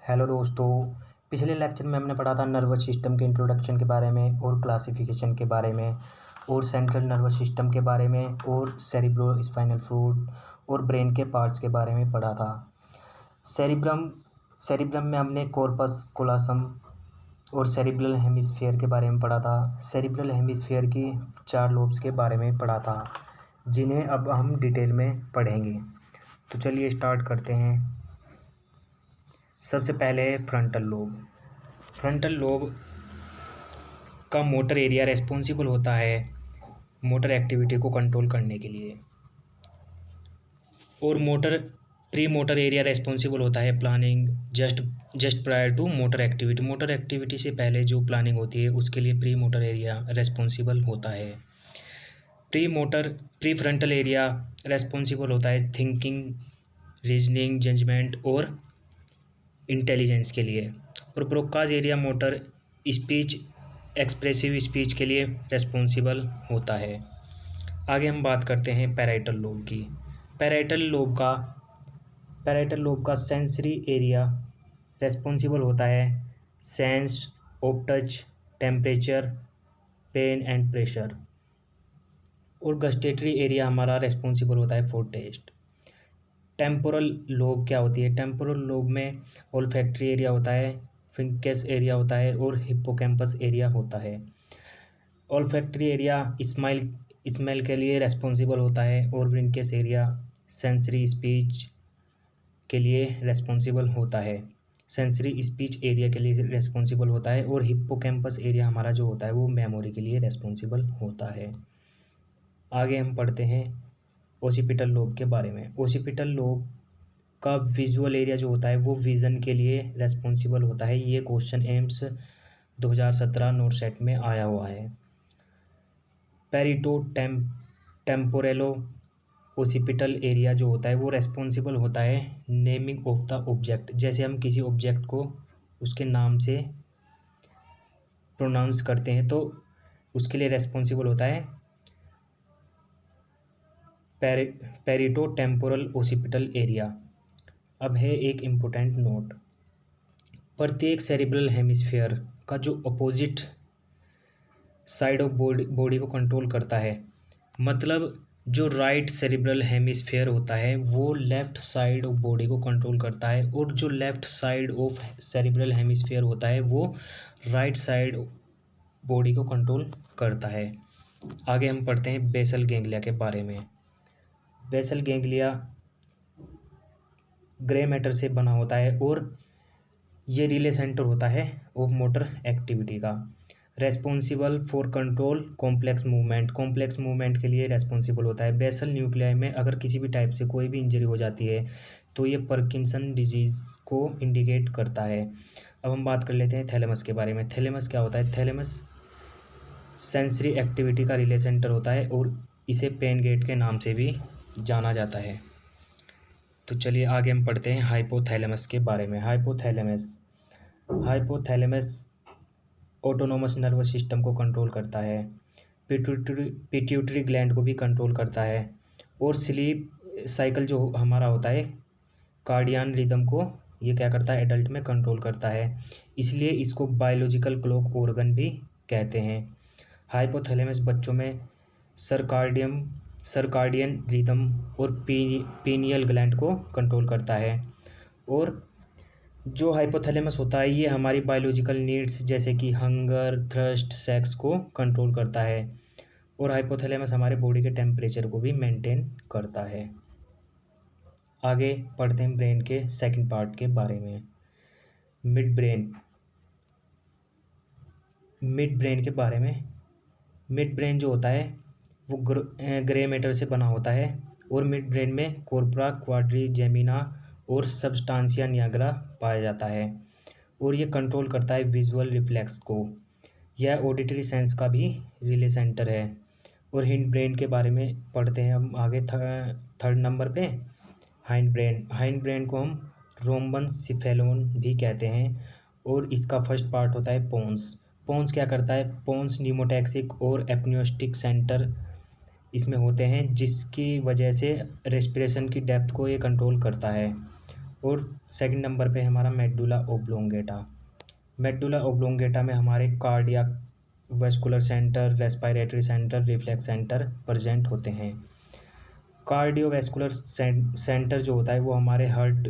Hello दोस्तों। पिछले lecture में हमने पढ़ा था नर्वस सिस्टम के इंट्रोडक्शन के बारे में और क्लासिफिकेशन के बारे में और सेंट्रल नर्वस सिस्टम के बारे में और सेरिब्रो स्पाइनल फ्लूइड और ब्रेन के पार्ट्स के बारे में पढ़ा था। सेरिब्रम सेरिब्रम में हमने कॉर्पस कोलोसम और सेरिब्रल हेमिस्फीयर के बारे में पढ़ा था। सेरिब्रल हेमिस्फीयर की 4 लोब्स के बारे में पढ़ा था, जिन्हें अब हम डिटेल में पढ़ेंगे। तो चलिए स्टार्ट करते हैं। सबसे पहले है फ्रंटल लोब। फ्रंटल लोब का मोटर एरिया रेस्पॉन्सिबल होता है मोटर एक्टिविटी को कंट्रोल करने के लिए, और प्री मोटर एरिया रेस्पॉन्सिबल होता है planning just prior to motor activity. Motor activity से पहले जो प्लानिंग होती है उसके लिए प्री मोटर एरिया रेस्पॉन्सिबल होता है। प्री फ्रंटल एरिया रेस्पॉन्सिबल होता है थिंकिंग, रीजनिंग, जजमेंट और इंटेलिजेंस के लिए। और Broca's area motor speech, expressive speech के लिए रेस्पॉन्सिबल होता है। आगे हम बात करते हैं पैराइटल लोब की। पैराइटल लोब का सेंसरी एरिया रेस्पॉन्सिबल होता है sense of touch, temperature, pain and pressure. और गस्टेटरी एरिया हमारा रेस्पॉन्सिबल होता है फॉर टेस्ट। टेम्पोरल लोब क्या होती है? टेम्पोरल लोब में ओल्फैक्टरी एरिया होता है, फिंकस एरिया होता है और हिप्पोकैम्पस एरिया होता है। ओल्फैक्टरी एरिया स्मेल के लिए रेस्पॉन्सिबल होता है और विंकस एरिया सेंसरी स्पीच के लिए रेस्पॉन्सिबल होता है। सेंसरी स्पीच एरिया के लिए रेस्पॉन्सिबल होता है और हिप्पोकैम्पस एरिया हमारा जो होता है वो मेमोरी के लिए रेस्पॉन्सिबल होता है। आगे हम पढ़ते हैं ओसिपिटल लोब के बारे में। ओसिपिटल लोब का विजुअल एरिया जो होता है वो विज़न के लिए रेस्पॉन्सिबल होता है। ये क्वेश्चन एम्स 2017 नोट सेट में आया हुआ है। पेरिटो टेम्पोरेलो ओसिपिटल एरिया जो होता है वो रेस्पॉन्सिबल होता है नेमिंग ऑफ द ऑब्जेक्ट। जैसे हम किसी ऑब्जेक्ट को उसके नाम से प्रोनाउंस करते हैं तो उसके लिए रेस्पॉन्सिबल होता है पेरिटो टेम्पोरल ओसिपिटल एरिया। अब है एक इम्पोर्टेंट नोट। प्रत्येक सेरिब्रल हेमिस्फीयर का जो अपोजिट साइड ऑफ बॉडी को कंट्रोल करता है, मतलब जो राइट सेरिब्रल हेमिस्फीयर होता है वो लेफ्ट साइड ऑफ बॉडी को कंट्रोल करता है, और जो left side of cerebral hemisphere होता है वो राइट साइड बॉडी को कंट्रोल करता है। आगे हम पढ़ते हैं बेसल गैंग्लिया के बारे में। बेसल गैंग्लिया ग्रे मैटर से बना होता है और ये रिले सेंटर होता है ऑफ मोटर एक्टिविटी का। Responsible for control complex movement के लिए रेस्पॉन्सिबल होता है। बेसल न्यूक्लियाई में अगर किसी भी टाइप से कोई भी इंजरी हो जाती है तो ये पार्किंसन डिजीज़ को इंडिकेट करता है। अब हम बात कर लेते हैं थैलेमस के बारे में। थैलेमस क्या होता है? थैलेमस सेंसरी एक्टिविटी का रिले सेंटर होता है और इसे पेन गेट के नाम से भी जाना जाता है। तो चलिए आगे हम पढ़ते हैं हाइपोथैलेमस के बारे में। हाइपोथैलेमस ऑटोनोमस नर्वस सिस्टम को कंट्रोल करता है, पिट्यूटरी ग्लैंड को भी कंट्रोल करता है, और स्लीप साइकिल जो हमारा होता है कार्डियन रिदम को ये क्या करता है? एडल्ट में कंट्रोल करता है। इसलिए इसको बायोलॉजिकल क्लॉक ऑर्गन भी कहते हैं। हाइपोथैलेमस बच्चों में सर्काडियन रिदम और पीनियल ग्लैंड को कंट्रोल करता है। और जो हाइपोथैलेमस होता है ये हमारी बायोलॉजिकल नीड्स जैसे कि हंगर, थ्रस्ट, सेक्स को कंट्रोल करता है, और हाइपोथैलेमस हमारे बॉडी के टेम्परेचर को भी मेंटेन करता है। आगे पढ़ते हैं ब्रेन के सेकंड पार्ट के बारे में। मिड ब्रेन के बारे में। मिड ब्रेन जो होता है वो ग्रे मैटर से बना होता है, और मिड ब्रेन में कॉर्परा क्वाड्रिजेमिना और सब्सटांसिया निग्रा पाया जाता है, और ये कंट्रोल करता है विजुअल रिफ्लेक्स को। यह ऑडिटरी सेंस का भी रिले सेंटर है। और हिंड ब्रेन के बारे में पढ़ते हैं हम आगे थर्ड नंबर पे। हाइंड ब्रेन को हम रोम्बनसिफेलोन भी कहते हैं, और इसका फर्स्ट पार्ट होता है पोन्स क्या करता है? पोन्स न्यूमोटैक्सिक और एप्नियोस्टिक सेंटर इसमें होते हैं, जिसकी वजह से रेस्पिरेशन की डेप्थ को ये कंट्रोल करता है। और सेकंड नंबर पे हमारा मेडुला ओब्लोंगेटा। मेडुला ओब्लोंगेटा में हमारे cardiac, vascular centre, respiratory centre, reflex centre present होते हैं। कार्डियोवैस्कुलर सेंटर जो होता है वो हमारे हार्ट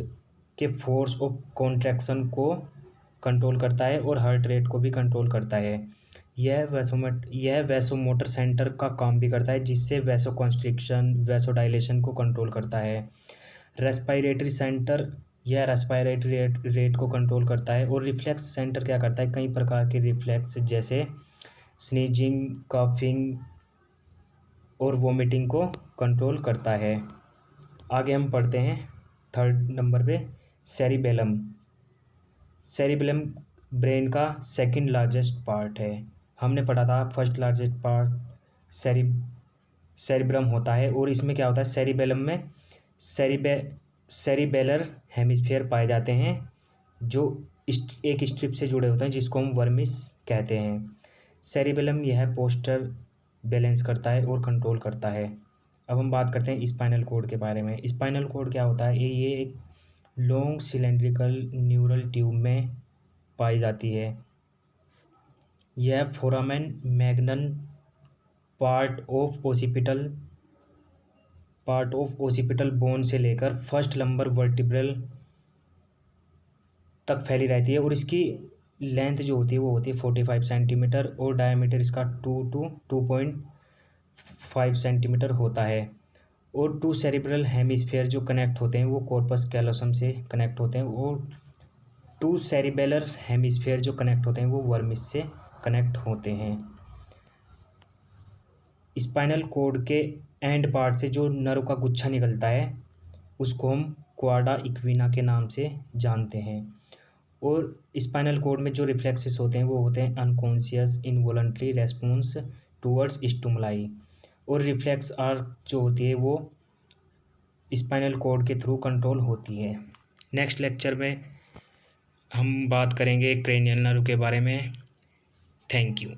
के फोर्स ऑफ कॉन्ट्रैक्शन को कंट्रोल करता है और हार्ट रेट को भी कंट्रोल करता है। यह वैसोमोटर सेंटर का काम भी करता है, जिससे वैसो कंस्ट्रिक्शन, वैसो डायलेशन को कंट्रोल करता है। रेस्पिरेटरी सेंटर, यह रेस्पिरेटरी रेट को कंट्रोल करता है। और रिफ्लेक्स सेंटर क्या करता है, कई प्रकार के रिफ्लेक्स जैसे स्नीजिंग, कफिंग और वोमिटिंग को कंट्रोल करता है। आगे हम पढ़ते हैं थर्ड नंबर पे सेरिबेलम। सेरिबेलम ब्रेन का सेकंड लार्जेस्ट पार्ट है। हमने पढ़ा था फर्स्ट लार्जेस्ट पार्ट सेरिब्रम होता है, और इसमें क्या होता है, सेरिबेलम में सेरिबेलर हेमिस्फीयर पाए जाते हैं जो एक स्ट्रिप से जुड़े होते हैं, जिसको हम वर्मिस कहते हैं। सेरिबेलम यह पोस्टर बैलेंस करता है और कंट्रोल करता है। अब हम बात करते हैं स्पाइनल कोड के बारे में। स्पाइनल कोड क्या होता है, ये एक लॉन्ग सिलेंड्रिकल न्यूरल ट्यूब में पाई जाती है। यह foramen magnum part of occipital bone से लेकर फर्स्ट लंबर वर्टिब्रल तक फैली रहती है, और इसकी लेंथ जो होती है वो होती है 45 सेंटीमीटर, और डायमीटर इसका 2 सेंटीमीटर होता है। और टू सेरिब्रल हेमिस्फीयर जो कनेक्ट होते हैं वो कॉर्पस कैलोसम से कनेक्ट होते हैं, और टू सेरिबेलर हेमिस्फीयर जो कनेक्ट होते हैं वो वर्मिस से कनेक्ट होते हैं। स्पाइनल कोड के एंड पार्ट से जो नर्व का गुच्छा निकलता है उसको हम क्वाडा इक्विना के नाम से जानते हैं। और स्पाइनल कोड में जो रिफ्लेक्सेस होते हैं वो होते हैं unconscious involuntary response towards stimuli, और रिफ्लेक्स आर्क जो होती है वो स्पाइनल कोड के थ्रू कंट्रोल होती है। नेक्स्ट लेक्चर में हम बात करेंगे क्रेनियल नर्व के बारे में। Thank you.